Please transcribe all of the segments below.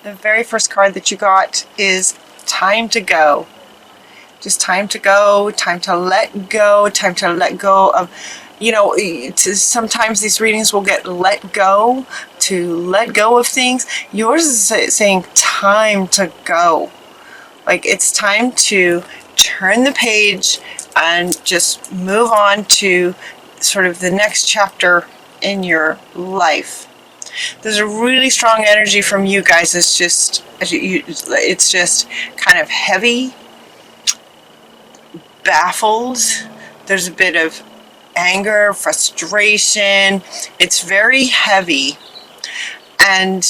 The very first card that you got is time to go. Just time to go, time to let go of, sometimes these readings will get let go of things. Yours is saying time to go. Like it's time to turn the page and just move on to sort of the next chapter in your life. There's a really strong energy from you guys. It's just kind of heavy, baffled. There's a bit of anger, frustration. It's very heavy. And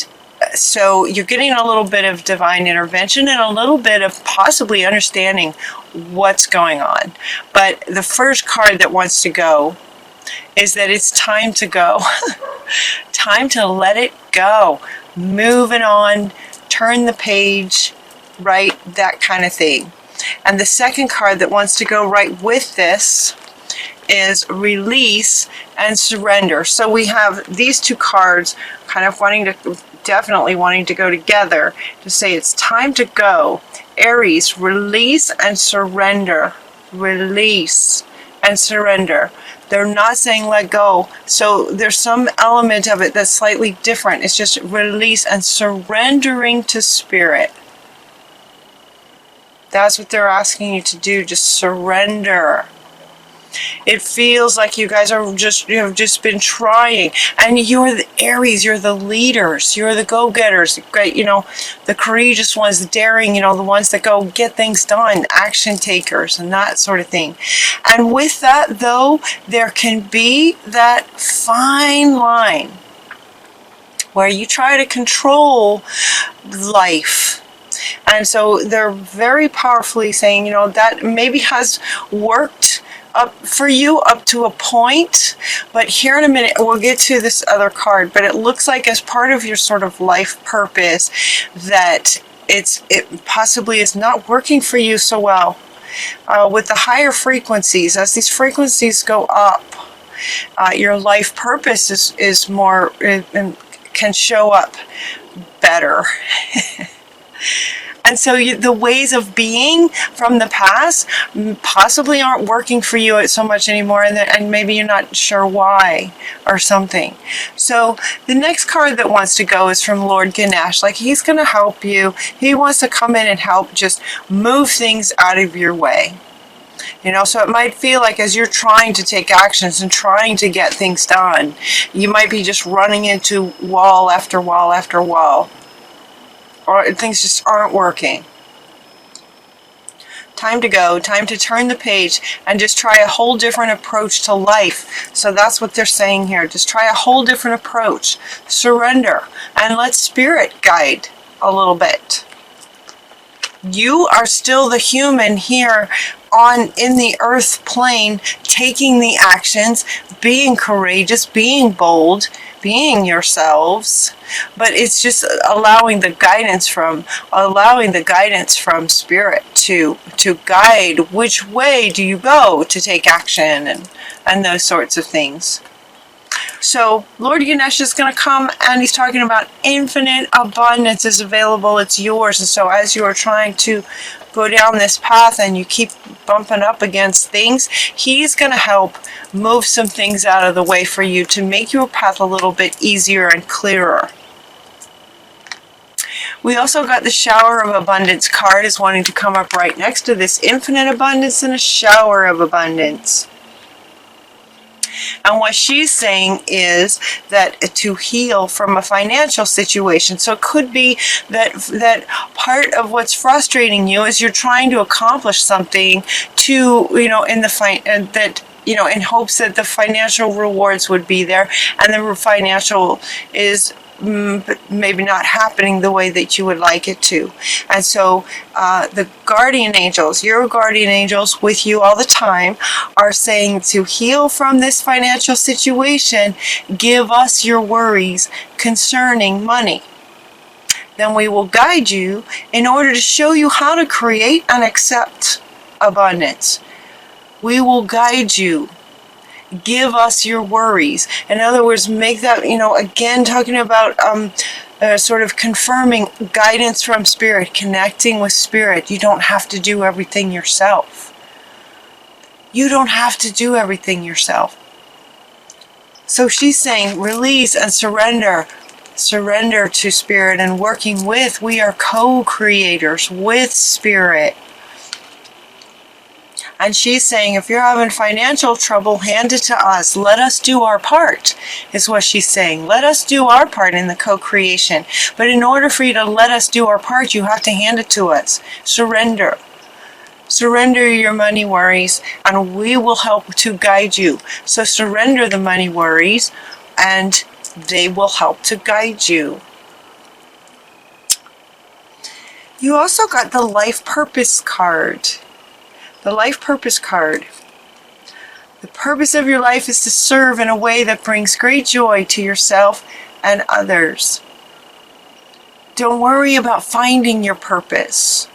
so you're getting a little bit of divine intervention and a little bit of possibly understanding what's going on. But the first card that wants to go is that it's time to go. Time to let it go. Moving on, turn the page, right? That kind of thing. And the second card that wants to go right with this is release and surrender. So we have these two cards kind of definitely wanting to go together to say it's time to go. Aries, release and surrender. Release and surrender. They're not saying let go. So there's some element of it that's slightly different. It's just release and surrendering to spirit. That's what they're asking you to do. Just surrender. It feels like you guys have just been trying, and you're the Aries, you're the leaders, you're the go-getters, great, the courageous ones, the daring, the ones that go get things done, action takers, and that sort of thing. And with that, though, there can be that fine line where you try to control life. And so they're very powerfully saying, that maybe has worked up for you up to a point, but here in a minute we'll get to this other card. But it looks like as part of your sort of life purpose that it possibly is not working for you so well with the higher frequencies. As these frequencies go up, your life purpose is more can show up better. And so the ways of being from the past possibly aren't working for you so much anymore, and maybe you're not sure why or something. So the next card that wants to go is from Lord Ganesh. Like he's going to help you. He wants to come in and help just move things out of your way. So it might feel like as you're trying to take actions and trying to get things done, you might be just running into wall after wall after wall. Or things just aren't working. Time to go, time to turn the page and just try a whole different approach to life. So that's what they're saying here. Just try a whole different approach. Surrender and let spirit guide a little bit. You are still the human here in the earth plane, taking the actions, being courageous, being bold, being yourselves, but it's just allowing the guidance from spirit to guide which way do you go to take action and those sorts of things. So Lord Ganesh is going to come and he's talking about infinite abundance is available. It's yours. And so as you are trying to go down this path and you keep bumping up against things, he's going to help move some things out of the way for you to make your path a little bit easier and clearer. We also got the shower of abundance card is wanting to come up right next to this infinite abundance and a shower of abundance. And what she's saying is that to heal from a financial situation. So it could be that part of what's frustrating you is you're trying to accomplish something in hopes that the financial rewards would be there, and the financial is maybe not happening the way that you would like it to. And so the guardian angels, your guardian angels with you all the time, are saying to heal from this financial situation, give us your worries concerning money. Then we will guide you in order to show you how to create and accept abundance. We will guide you. Give us your worries. In other words, make that, again, talking about sort of confirming guidance from Spirit, connecting with Spirit. You don't have to do everything yourself. You don't have to do everything yourself. So she's saying release and surrender. Surrender to Spirit and working with. We are co-creators with Spirit. And she's saying, if you're having financial trouble, hand it to us. Let us do our part, is what she's saying. Let us do our part in the co-creation. But in order for you to let us do our part, you have to hand it to us. Surrender. Surrender your money worries, and we will help to guide you. So surrender the money worries, and they will help to guide you. You also got the life purpose card. The life purpose card. The purpose of your life is to serve in a way that brings great joy to yourself and others. Don't worry about finding your purpose.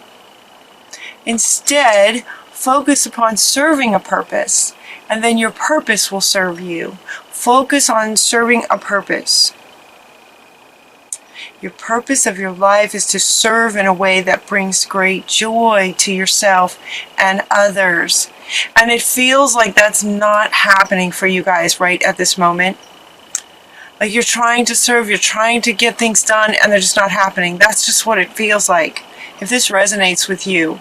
Instead, focus upon serving a purpose, and then your purpose will serve you. Focus on serving a purpose. Your purpose of your life is to serve in a way that brings great joy to yourself and others. And it feels like that's not happening for you guys right at this moment. Like you're trying to serve, you're trying to get things done, and they're just not happening. That's just what it feels like. If this resonates with you,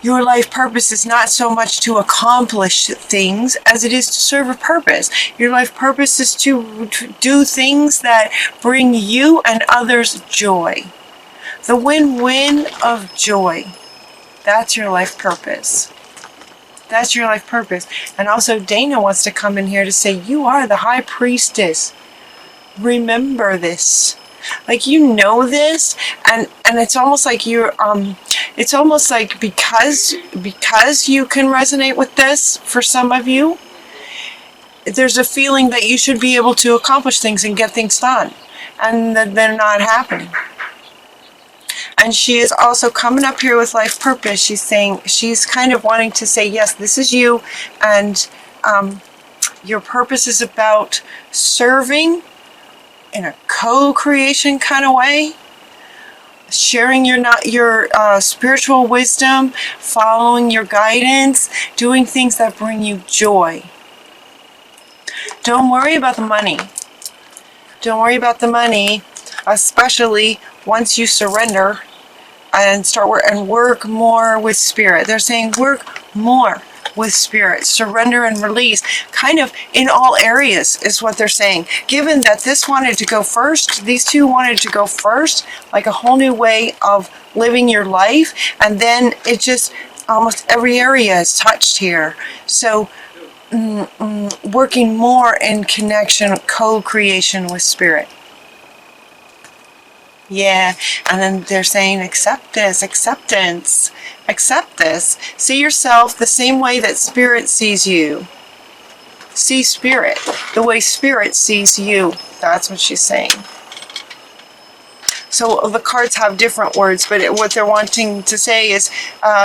your life purpose is not so much to accomplish things as it is to serve a purpose. Your life purpose is to do things that bring you and others joy. The win-win of joy. That's your life purpose. That's your life purpose. And also Dana wants to come in here to say, you are the high priestess. Remember this. Like you know this, and it's almost like you're it's almost like because you can resonate with this for some of you, there's a feeling that you should be able to accomplish things and get things done, and that they're not happening. And she is also coming up here with life purpose. She's saying, she's kind of wanting to say, yes, this is you, and your purpose is about serving in a co-creation kind of way, sharing your spiritual wisdom, following your guidance, doing things that bring you joy. Don't worry about the money. Don't worry about the money, especially once you surrender and work more with Spirit. They're saying work more with Spirit, surrender and release, kind of in all areas is what they're saying. Given that this wanted to go first, these two wanted to go first, like a whole new way of living your life, and then it just, almost every area is touched here. So working more in connection, co-creation with Spirit. Yeah, and then they're saying accept this, acceptance. Accept this. See yourself the same way that Spirit sees you. See Spirit the way Spirit sees you. That's what she's saying. So the cards have different words, but what they're wanting to say is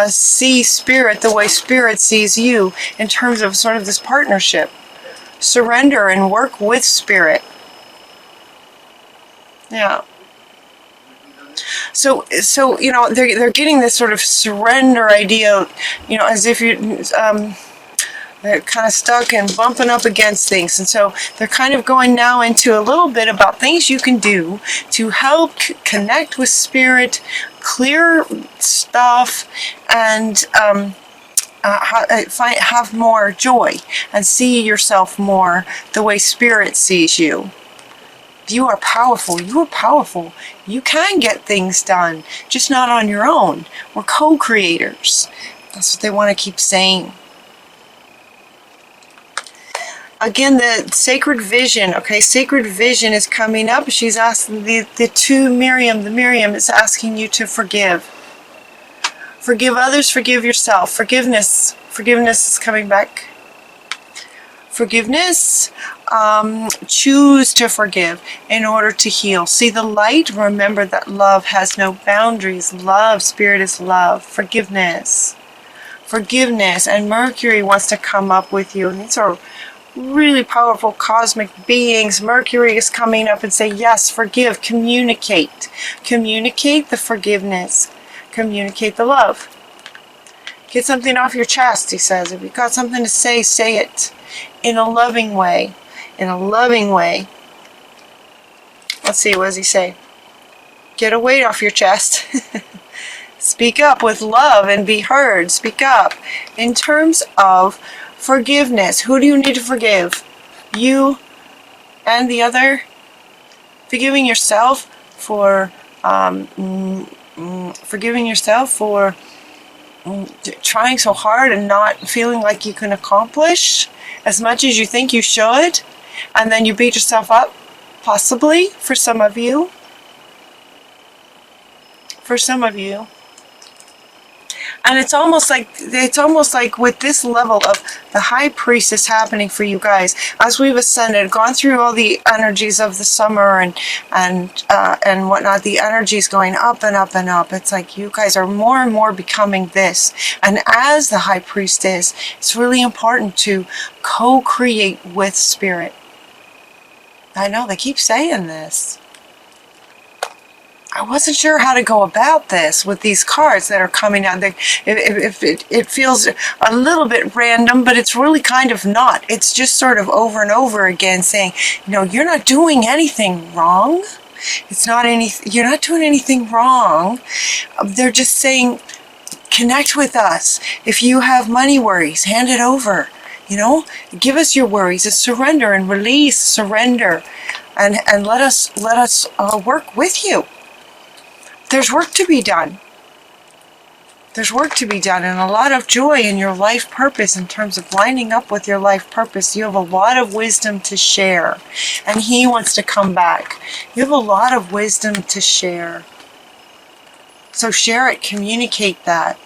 see Spirit the way Spirit sees you in terms of sort of this partnership. Surrender and work with Spirit. Yeah. So you know, they're getting this sort of surrender idea, you know, as if you they're kind of stuck and bumping up against things, and so they're kind of going now into a little bit about things you can do to help connect with Spirit, clear stuff, and have more joy and see yourself more the way Spirit sees you. You are powerful. You are powerful. You can get things done, just not on your own. We're co-creators. That's what they want to keep saying. Again, the sacred vision. Okay, sacred vision is coming up. She's asking the Miriam is asking you to forgive. Forgive others, forgive yourself. Forgiveness. Forgiveness is coming back. Forgiveness. Choose to forgive in order to heal. See the light. Remember that love has no boundaries. Love, Spirit is love. Forgiveness. Forgiveness. And Mercury wants to come up with you. And these are really powerful cosmic beings. Mercury is coming up and say, yes, forgive, communicate. Communicate the forgiveness. Communicate the love. Get something off your chest, he says. If you've got something to say, say it in a loving way. In a loving way. Let's see, what does he say? Get a weight off your chest. Speak up with love and be heard. Speak up. In terms of forgiveness, who do you need to forgive? You and the other? Forgiving yourself for trying so hard and not feeling like you can accomplish as much as you think you should, and then you beat yourself up, possibly, for some of you. For some of you. And it's almost like with this level of the high priestess happening for you guys, as we've ascended, gone through all the energies of the summer and whatnot, the energies going up and up and up. It's like you guys are more and more becoming this. And as the high priestess, it's really important to co-create with spirit. I know they keep saying this. I wasn't sure how to go about this with these cards that are coming out. It feels a little bit random, but it's really kind of not. It's just sort of over and over again saying, you're not doing anything wrong. You're not doing anything wrong. They're just saying, connect with us. If you have money worries, hand it over. Give us your worries. It's surrender and release, surrender, and let us work with you. There's work to be done. There's work to be done, and a lot of joy in your life purpose in terms of lining up with your life purpose. You have a lot of wisdom to share, and he wants to come back. You have a lot of wisdom to share. So share it, communicate that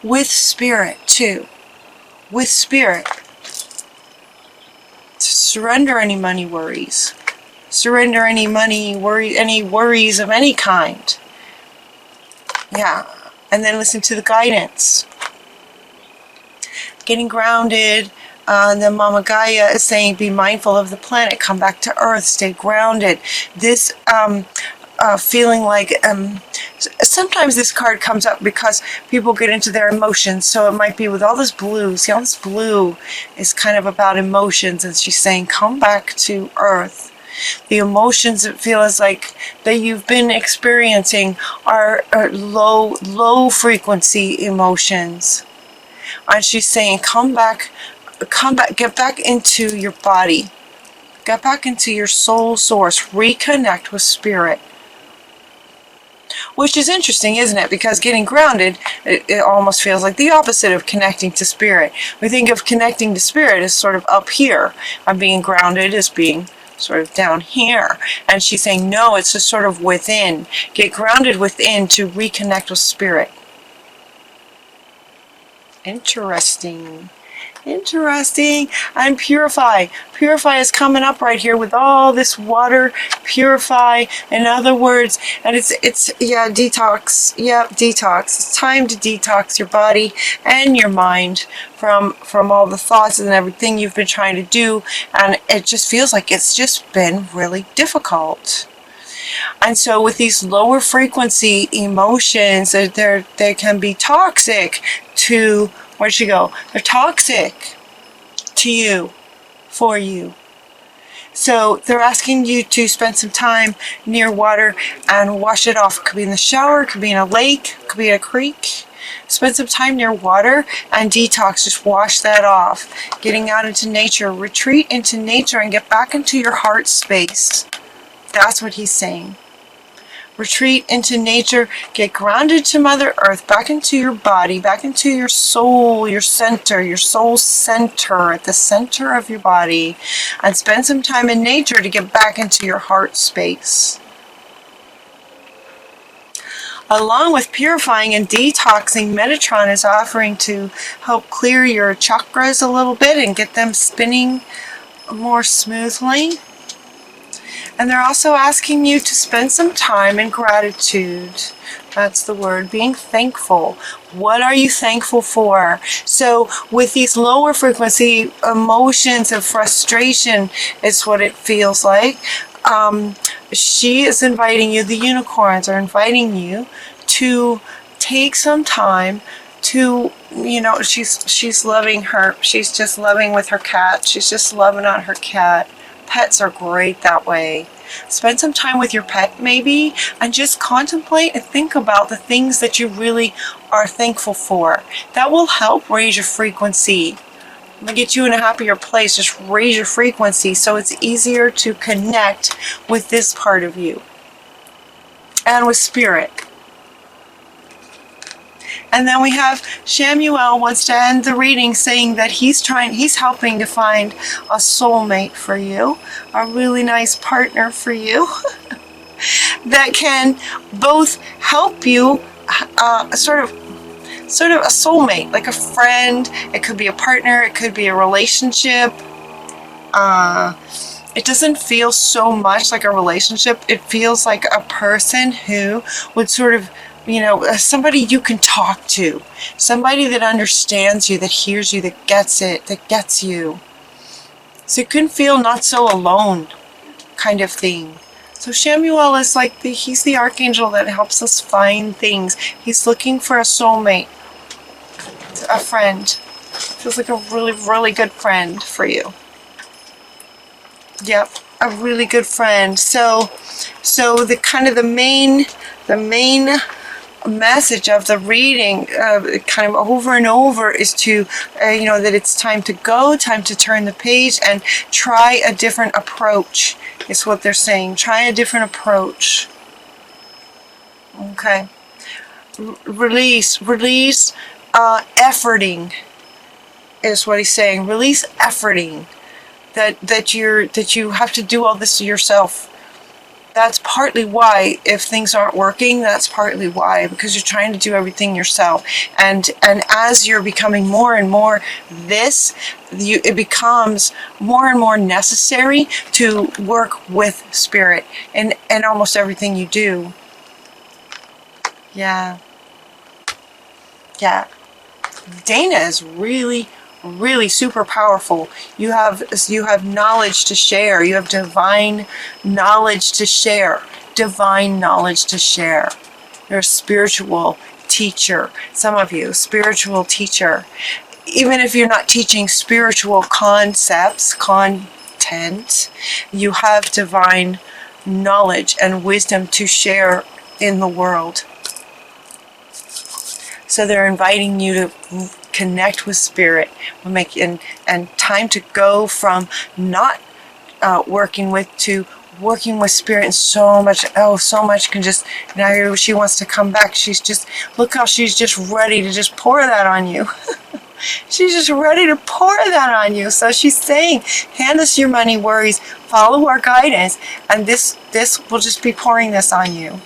with spirit too. With spirit. Surrender any money worries. Surrender any worries of any kind. Yeah, and then listen to the guidance. Getting grounded. Then Mama Gaia is saying, be mindful of the planet. Come back to Earth. Stay grounded. This feeling like sometimes this card comes up because people get into their emotions. So it might be with all this blue. See, all this blue is kind of about emotions. And she's saying, come back to Earth. The emotions it feels like that you've been experiencing are low frequency emotions. And she's saying, come back, get back into your body. Get back into your soul source. Reconnect with spirit. Which is interesting, isn't it? Because getting grounded, it almost feels like the opposite of connecting to spirit. We think of connecting to spirit as sort of up here, and being grounded as being sort of down here. And she's saying, no, it's just sort of within. Get grounded within to reconnect with spirit. Interesting. Interesting. And purify. Purify is coming up right here with all this water. Purify, in other words. And it's detox. Yep, detox. It's time to detox your body and your mind from all the thoughts and everything you've been trying to do. And it just feels like it's just been really difficult. And so with these lower frequency emotions, they can be toxic to, where'd she go? They're toxic to you, for you. So they're asking you to spend some time near water and wash it off. It could be in the shower, it could be in a lake, it could be in a creek. Spend some time near water and detox. Just wash that off. Getting out into nature. Retreat into nature and get back into your heart space. That's what he's saying. Retreat into nature. Get grounded to Mother Earth. Back into your body. Back into your soul. Your center. Your soul center. At the center of your body. And spend some time in nature to get back into your heart space. Along with purifying and detoxing, Metatron is offering to help clear your chakras a little bit and get them spinning more smoothly. And they're also asking you to spend some time in gratitude. That's the word, being thankful. What are you thankful for? So with these lower frequency emotions of frustration, is what it feels like. She is inviting you, the unicorns are inviting you to take some time to, she's loving her. She's just loving with her cat. She's just loving on her cat. Pets are great that way. Spend some time with your pet maybe, and just contemplate and think about the things that you really are thankful for. That will help raise your frequency. Get you in a happier place. Just raise your frequency so it's easier to connect with this part of you and with spirit. And then we have Shamuel wants to end the reading saying that he's helping to find a soulmate for you, a really nice partner for you that can both help you, sort of a soulmate, like a friend. It could be a partner, it could be a relationship. It doesn't feel so much like a relationship. It feels like a person who would sort of, somebody you can talk to, somebody that understands you, that hears you, that gets it, that gets you. So you can feel not so alone kind of thing. So Shamuel is like he's the archangel that helps us find things. He's looking for a soulmate, a friend. Feels like a really, really good friend for you. Yep, a really good friend. So the kind of the main message of the reading, kind of over and over, is to, that it's time to go, time to turn the page and try a different approach, is what they're saying. Try a different approach. Okay. Release, efforting is what he's saying. Release efforting. That you have to do all this yourself. That's partly why, if things aren't working, that's partly why, because you're trying to do everything yourself. And as you're becoming more and more it becomes more and more necessary to work with spirit in almost everything you do. Yeah. Dana is really, really super powerful. You have knowledge to share. You have divine knowledge to share. Divine knowledge to share. You're a spiritual teacher. Some of you, spiritual teacher. Even if you're not teaching spiritual concepts, content, you have divine knowledge and wisdom to share in the world. So they're inviting you to connect with spirit, and time to go from not working with to working with spirit. And so much can just, now she wants to come back. Look how she's just ready to just pour that on you. She's just ready to pour that on you. So she's saying, hand us your money worries, follow our guidance, and this will just be pouring this on you.